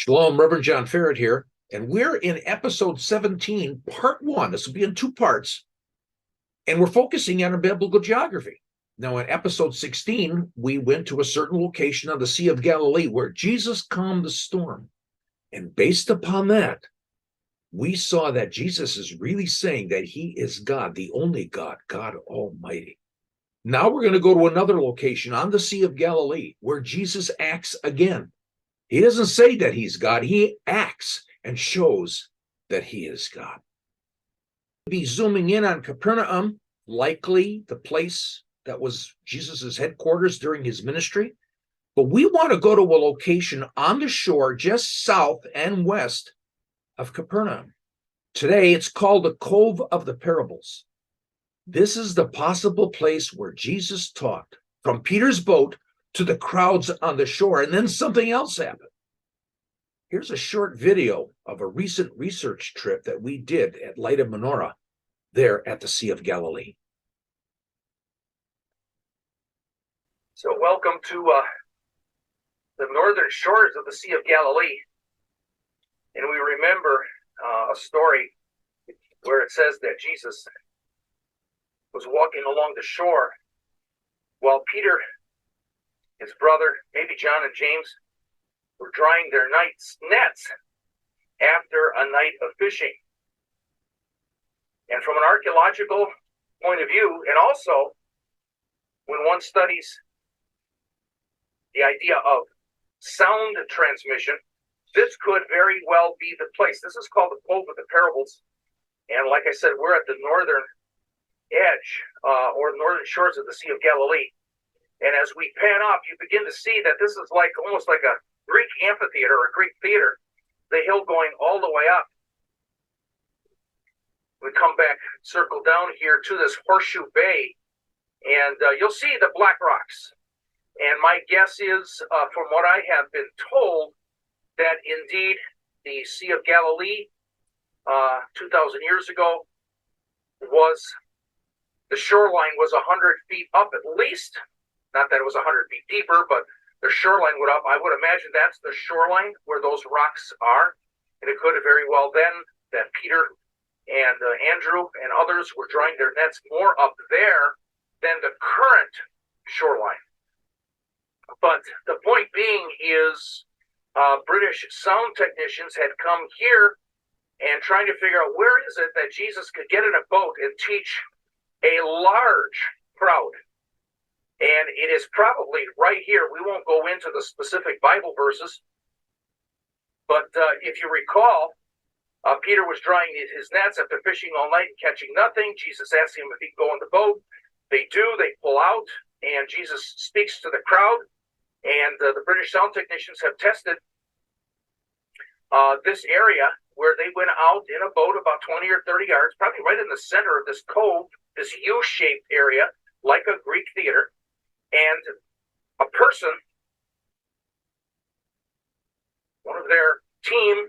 Shalom, Reverend John Ferret here, and we're in episode 17, part 1. This will be in 2 parts, and we're focusing on biblical geography. Now, in episode 16, we went to a certain location on the Sea of Galilee where Jesus calmed the storm. And based upon that, we saw that Jesus is really saying that he is God, the only God, God Almighty. Now we're going to go to another location on the Sea of Galilee where Jesus acts again. He doesn't say that he's God. He acts and shows that he is God. We'll be zooming in on Capernaum, likely the place that was Jesus's headquarters during his ministry. But we want to go to a location on the shore just south and west of Capernaum. Today, it's called the Cove of the Parables. This is the possible place where Jesus taught from Peter's boat to the crowds on the shore, and then something else happened. Here's a short video of a recent research trip that we did at Light of Menorah there at the Sea of Galilee. So welcome to the northern shores of the Sea of Galilee. And we remember a story where it says that Jesus was walking along the shore while Peter, his brother, maybe John and James, were drying their nets after a night of fishing. And from an archaeological point of view, and also when one studies the idea of sound transmission, this could very well be the place. This is called the Cove of the Parables. And like I said, we're at the northern edge or northern shores of the Sea of Galilee. And as we pan up, you begin to see that this is like almost like a Greek amphitheater or Greek theater, the hill going all the way up. We come back, circle down here to this horseshoe bay, and you'll see the black rocks. And my guess is, from what I have been told, that indeed the Sea of Galilee 2,000 years ago the shoreline was 100 feet up at least. Not that it was 100 feet deeper, but the shoreline went up. I would imagine that's the shoreline where those rocks are. And it could have very well been that Peter and Andrew and others were drawing their nets more up there than the current shoreline. But the point being is British sound technicians had come here and trying to figure out where is it that Jesus could get in a boat and teach a large crowd. And it is probably right here. We won't go into the specific Bible verses, but if you recall, Peter was drying his nets after fishing all night and catching nothing. Jesus asked him if he could go in the boat. They do. They pull out, and Jesus speaks to the crowd. And the British sound technicians have tested this area where they went out in a boat about 20 or 30 yards, probably right in the center of this cove, this U-shaped area, like a Greek theater. And a person, one of their team,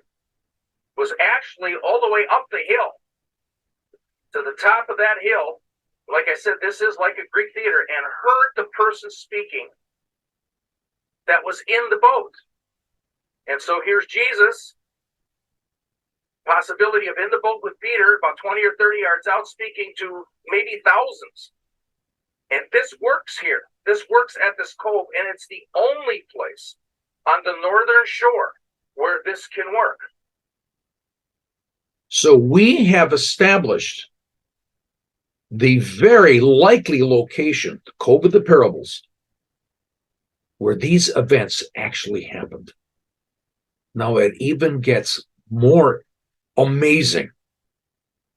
was actually all the way up the hill to the top of that hill. Like I said, this is like a Greek theater, and heard the person speaking that was in the boat. And so here's Jesus, possibility of in the boat with Peter, about 20 or 30 yards out, speaking to maybe thousands. And this works here. This works at this cove, and it's the only place on the northern shore where this can work. So we have established the very likely location, the Cove of the Parables, where these events actually happened. Now it even gets more amazing.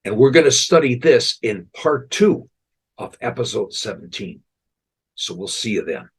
And we're going to study this in part 2 of episode 17. So we'll see you then.